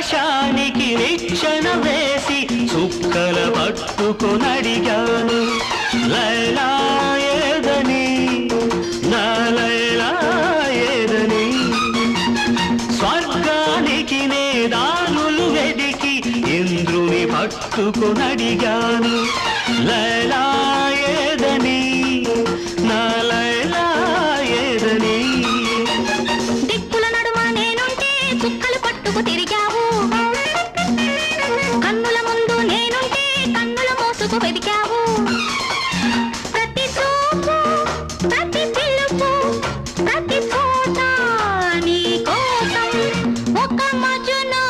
ఆకాశానికి నిచ్చెన వేసి చుక్కల పట్టుకొనడిగాను లైలా ఏదని నా లైలా ఏదని స్వర్గానికి నే దారులు వెదికి ఇంద్రుని పట్టుకొనడిగాను లైలా ఏదని నా లైలా ఏదని దిక్కుల నడుమ నేనుంటే చుక్కలు పట్టుకు తిరిగావు కన్నుల ముందు నేనుంటే కన్నుల మోసుకు వెదికావు ప్రతి చూపు ప్రతి పిలుపు ప్రతి చోట నీ కోసం ఒక మజును